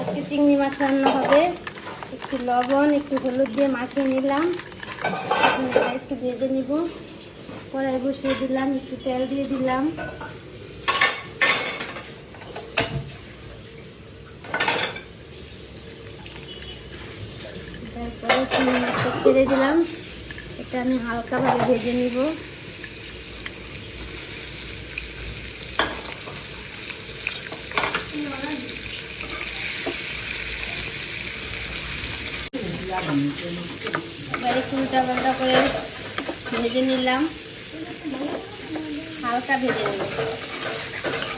আজকে চিংড়ি মাছ রান্না হবে। একটু লবণ একটু হলুদ দিয়ে মাখিয়ে নিলাম, একটু ভেজে নিব। কড়াই বসিয়ে দিলাম, একটু তেল দিয়ে দিলাম। তারপরে চিংড়ি মাছটা ছেড়ে দিলাম, এটা আমি হালকাভাবে ভেজে নিব। এবার একটু উল্টা পাল্টা করে ভেজে নিলাম, হালকা ভেজে নিব।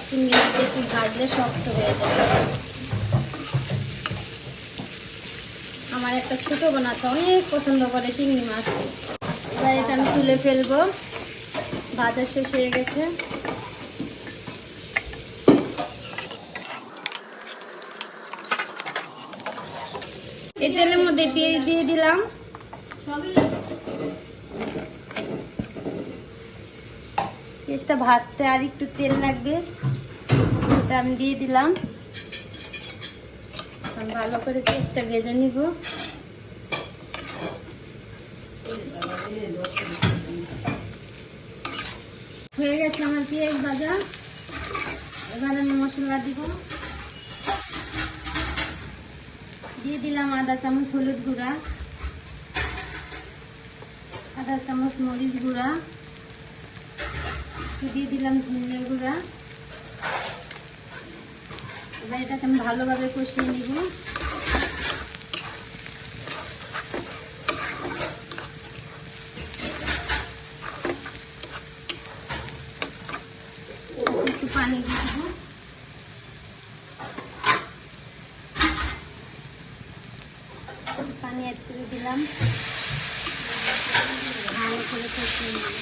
চিংড়ি মাছ একটু ভাজলে শক্ত হয়ে যাবে। আমার একটা ছোট বোন আছে, অনেক পছন্দ করে চিংড়ি মাছ। এবার এটা আমি তুলে ফেলবো, ভাজা শেষ হয়ে গেছে। এই তেলের মধ্যে দিয়ে দিলাম পেঁয়াজটা ভাজতে আর একটু তেল লাগবে, এটা আমি দিয়ে দিলাম। ভালো করে পেঁয়াজটা ভেজে নিব। হয়ে গেছে আমার পেঁয়াজ ভাজা। এবার আমি মশলা দিব, দিয়ে দিলাম আধা চামচ হলুদ গুঁড়া, আধা চামচ মরিচ গুঁড়া, দিয়ে দিলাম ধনিয়া গুঁড়া। এবার এটাকে আমি ভালোভাবে কষিয়ে নিব। একটু পানি দিয়ে দিব। পানি অ্যাড করে দিলাম, ভালো করে কষিয়ে নিব।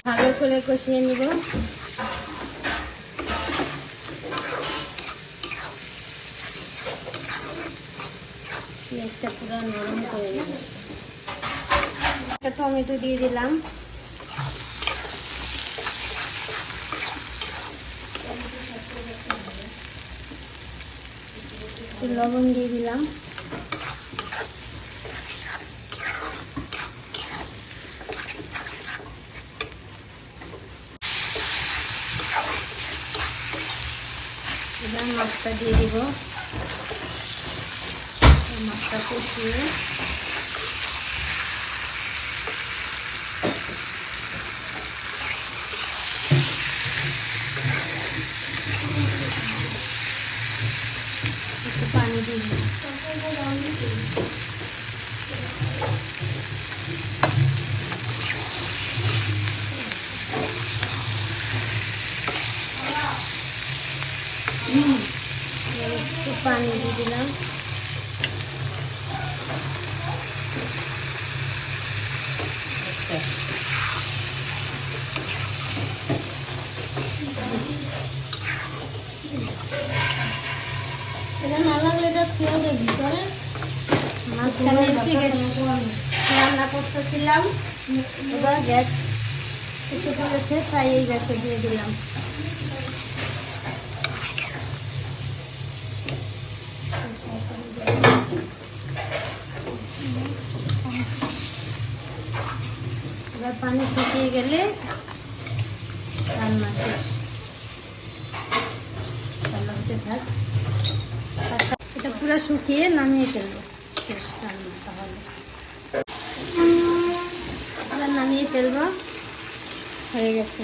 ভালো করে কষিয়ে নিব। পেঁয়াজটা পুরো নরম করে নেব। একটা টমেটো দিয়ে দিলাম, লবণ দিয়ে দিলাম। এবার মাছটা দিয়ে দিব, মাছটা কষিয়ে একটু পানি দিয়ে দিলাম। একটু পানি দিয়ে দিলাম। এটা না লাগলে এটা খেয়ে দেবি করে মাঝখানে রান্না করতেছিলাম, এবার গ্যাস এসে পড়েছে, তাই এই গ্যাসে দিয়ে দিলাম। এবার পানি শুকিয়ে গেলে রান্না শেষ। থাক, এটা পুরো শুকিয়ে নামিয়ে ফেলবো, শেষ রান্না। তাহলে এবার নামিয়ে ফেলবো, হয়ে গেছে।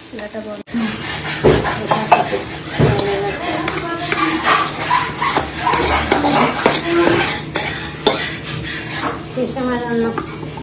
চুলাটা বন্ধ। শেষ আমার রান্না।